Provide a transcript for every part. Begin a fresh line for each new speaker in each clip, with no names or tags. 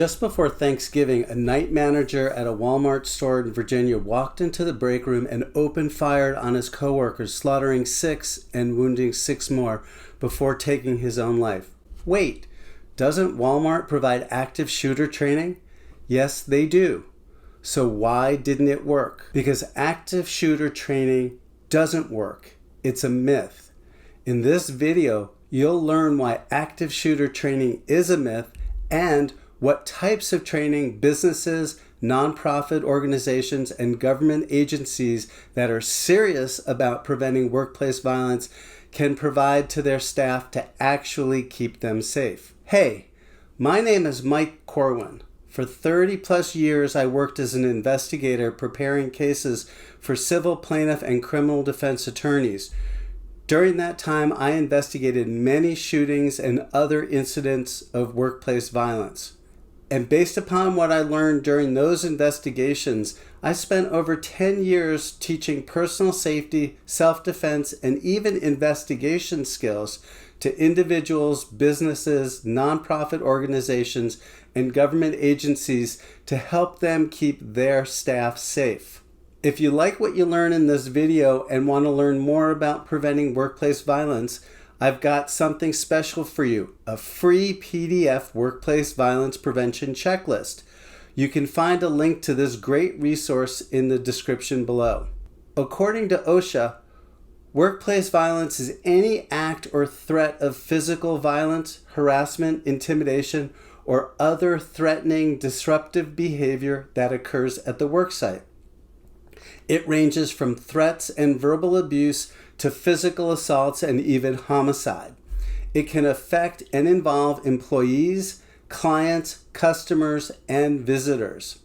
Just before Thanksgiving, a night manager at a Walmart store in Virginia walked into the break room and opened fire on his coworkers, slaughtering 6 and wounding 6 more before taking his own life. Wait, doesn't Walmart provide active shooter training? Yes, they do. So why didn't it work? Because active shooter training doesn't work. It's a myth. In this video, you'll learn why active shooter training is a myth and what types of training businesses, nonprofit organizations, and government agencies that are serious about preventing workplace violence can provide to their staff to actually keep them safe. Hey, my name is Mike Corwin. For 30 plus years, I worked as an investigator preparing cases for civil plaintiff and criminal defense attorneys. During that time, I investigated many shootings and other incidents of workplace violence. And based upon what I learned during those investigations, I spent over 10 years teaching personal safety, self-defense, and even investigation skills to individuals, businesses, nonprofit organizations, and government agencies to help them keep their staff safe. If you like what you learn in this video and want to learn more about preventing workplace violence, I've got something special for you, a free PDF workplace violence prevention checklist. You can find a link to this great resource in the description below. According to OSHA, workplace violence is any act or threat of physical violence, harassment, intimidation, or other threatening, disruptive behavior that occurs at the worksite. It ranges from threats and verbal abuse to physical assaults and even homicide. It can affect and involve employees, clients, customers, and visitors.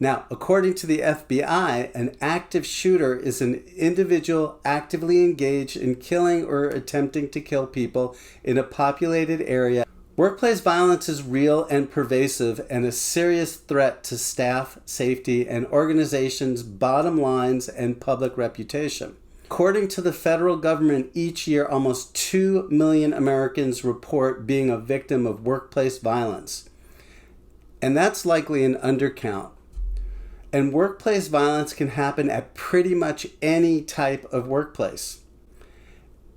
Now, according to the FBI, an active shooter is an individual actively engaged in killing or attempting to kill people in a populated area. Workplace violence is real and pervasive and a serious threat to staff safety and organizations' bottom lines and public reputation. According to the federal government, each year almost 2 million Americans report being a victim of workplace violence. And that's likely an undercount. And workplace violence can happen at pretty much any type of workplace.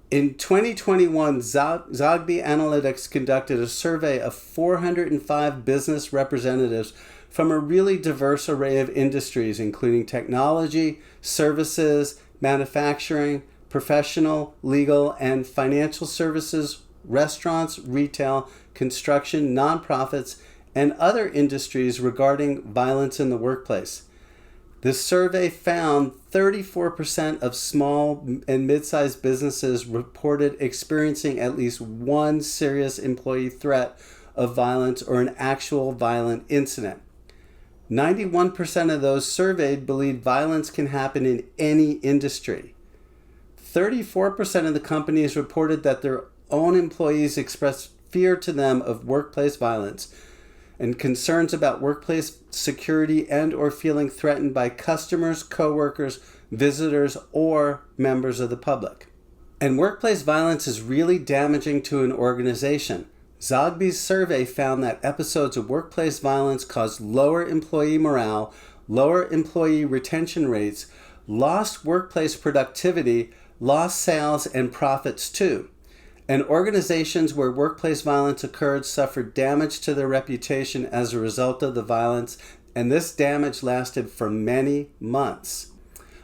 In 2021, Zogby Analytics conducted a survey of 405 business representatives from a really diverse array of industries, including technology, services, manufacturing, professional, legal, and financial services, restaurants, retail, construction, nonprofits, and other industries regarding violence in the workplace. This survey found 34% of small and mid-sized businesses reported experiencing at least one serious employee threat of violence or an actual violent incident. 91% of those surveyed believed violence can happen in any industry. 34% of the companies reported that their own employees expressed fear to them of workplace violence and concerns about workplace security and or feeling threatened by customers, coworkers, visitors, or members of the public. And workplace violence is really damaging to an organization. Zogby's survey found that episodes of workplace violence caused lower employee morale, lower employee retention rates, lost workplace productivity, lost sales and profits too. And organizations where workplace violence occurred suffered damage to their reputation as a result of the violence, and this damage lasted for many months.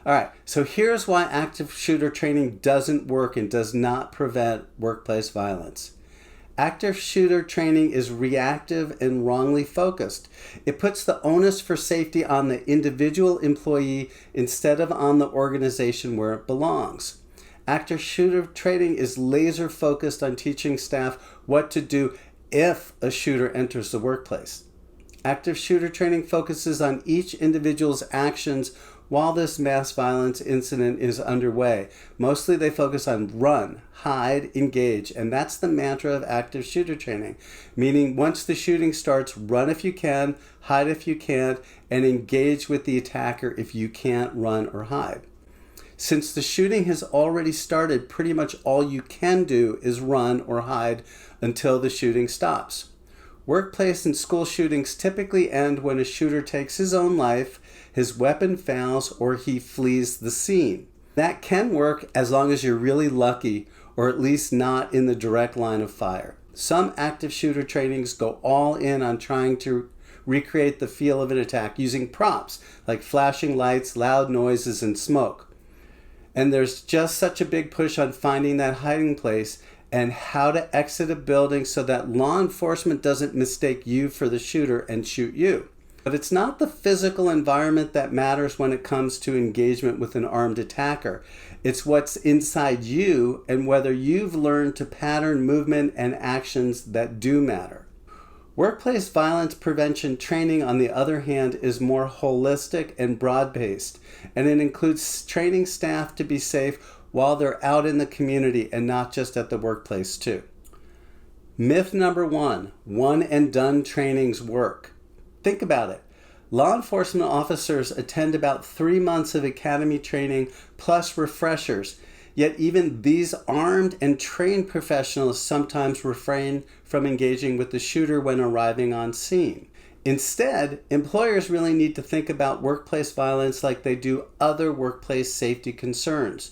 All right, so here's why active shooter training doesn't work and does not prevent workplace violence. Active shooter training is reactive and wrongly focused. It puts the onus for safety on the individual employee instead of on the organization where it belongs. Active shooter training is laser focused on teaching staff what to do if a shooter enters the workplace. Active shooter training focuses on each individual's actions while this mass violence incident is underway. Mostly they focus on run, hide, engage, and that's the mantra of active shooter training, meaning once the shooting starts, run if you can, hide if you can't, and engage with the attacker if you can't run or hide. Since the shooting has already started, pretty much all you can do is run or hide until the shooting stops. Workplace and school shootings typically end when a shooter takes his own life, his weapon fails, or he flees the scene. That can work as long as you're really lucky, or at least not in the direct line of fire. Some active shooter trainings go all in on trying to recreate the feel of an attack using props like flashing lights, loud noises, and smoke. And there's just such a big push on finding that hiding place and how to exit a building so that law enforcement doesn't mistake you for the shooter and shoot you. But it's not the physical environment that matters when it comes to engagement with an armed attacker. It's what's inside you and whether you've learned to pattern movement and actions that do matter. Workplace violence prevention training, on the other hand, is more holistic and broad-based, and it includes training staff to be safe while they're out in the community and not just at the workplace too. Myth number one and done trainings work. Think about it. Law enforcement officers attend about 3 months of academy training plus refreshers, yet even these armed and trained professionals sometimes refrain from engaging with the shooter when arriving on scene. Instead, employers really need to think about workplace violence like they do other workplace safety concerns.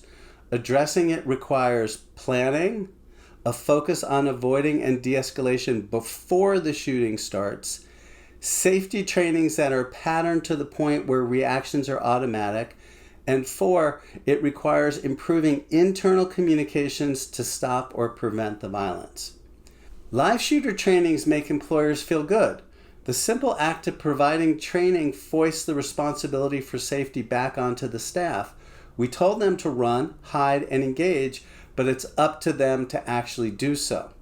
Addressing it requires planning, a focus on avoiding and de-escalation before the shooting starts, safety trainings that are patterned to the point where reactions are automatic, and 4, it requires improving internal communications to stop or prevent the violence. Live shooter trainings make employers feel good. The simple act of providing training foists the responsibility for safety back onto the staff. We told them to run, hide, and engage, but it's up to them to actually do so.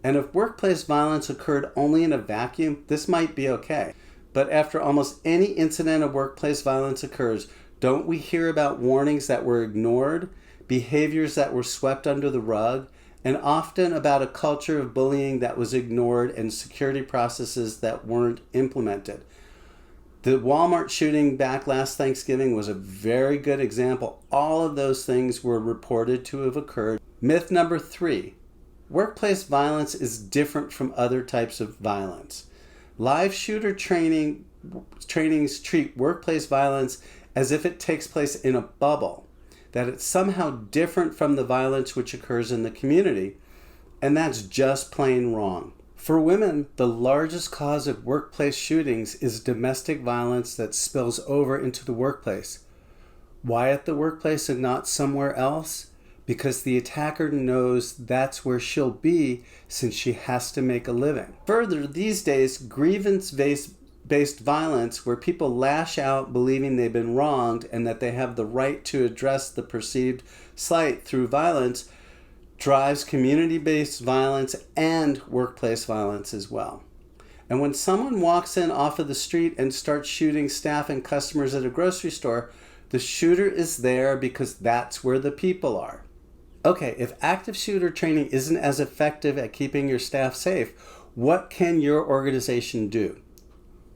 And if workplace violence occurred only in a vacuum, this might be okay. But after almost any incident of workplace violence occurs, don't we hear about warnings that were ignored, behaviors that were swept under the rug, and often about a culture of bullying that was ignored and security processes that weren't implemented? The Walmart shooting back last Thanksgiving was a very good example. All of those things were reported to have occurred. Myth number 3, workplace violence is different from other types of violence. Live shooter trainings treat workplace violence as if it takes place in a bubble, that it's somehow different from the violence which occurs in the community, and that's just plain wrong. For women, the largest cause of workplace shootings is domestic violence that spills over into the workplace. Why at the workplace and not somewhere else? Because the attacker knows that's where she'll be since she has to make a living. Further, these days, grievance-based violence, where people lash out believing they've been wronged and that they have the right to address the perceived slight through violence, drives community-based violence and workplace violence as well. And when someone walks in off of the street and starts shooting staff and customers at a grocery store, the shooter is there because that's where the people are. Okay, if active shooter training isn't as effective at keeping your staff safe, what can your organization do?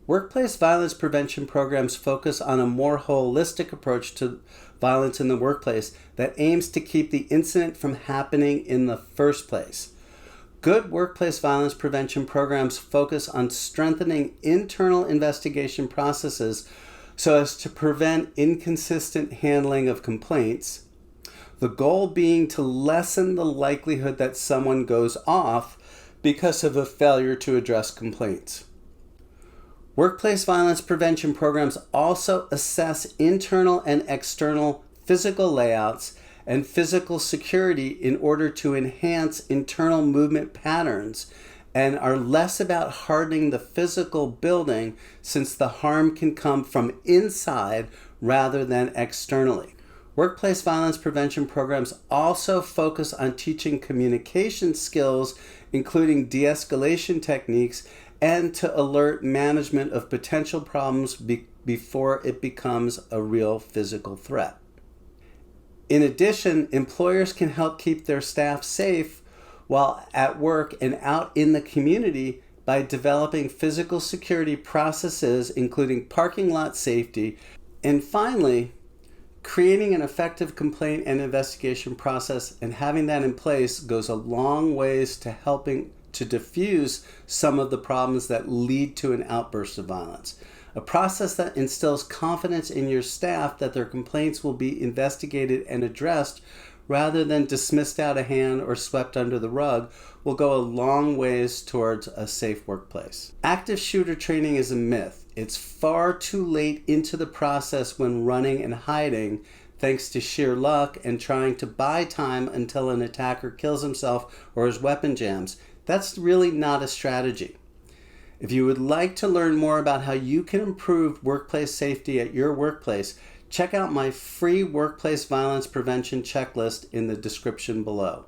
Workplace violence prevention programs focus on a more holistic approach to violence in the workplace that aims to keep the incident from happening in the first place. Good workplace violence prevention programs focus on strengthening internal investigation processes so as to prevent inconsistent handling of complaints, the goal being to lessen the likelihood that someone goes off because of a failure to address complaints. Workplace violence prevention programs also assess internal and external physical layouts and physical security in order to enhance internal movement patterns and are less about hardening the physical building since the harm can come from inside rather than externally. Workplace violence prevention programs also focus on teaching communication skills, including de-escalation techniques, and to alert management of potential problems before it becomes a real physical threat. In addition, employers can help keep their staff safe while at work and out in the community by developing physical security processes, including parking lot safety, and finally, creating an effective complaint and investigation process and having that in place goes a long ways to helping to diffuse some of the problems that lead to an outburst of violence. A process that instills confidence in your staff that their complaints will be investigated and addressed rather than dismissed out of hand or swept under the rug will go a long ways towards a safe workplace. Active shooter training is a myth. It's far too late into the process when running and hiding, thanks to sheer luck and trying to buy time until an attacker kills himself or his weapon jams. That's really not a strategy. If you would like to learn more about how you can improve workplace safety at your workplace, check out my free workplace violence prevention checklist in the description below.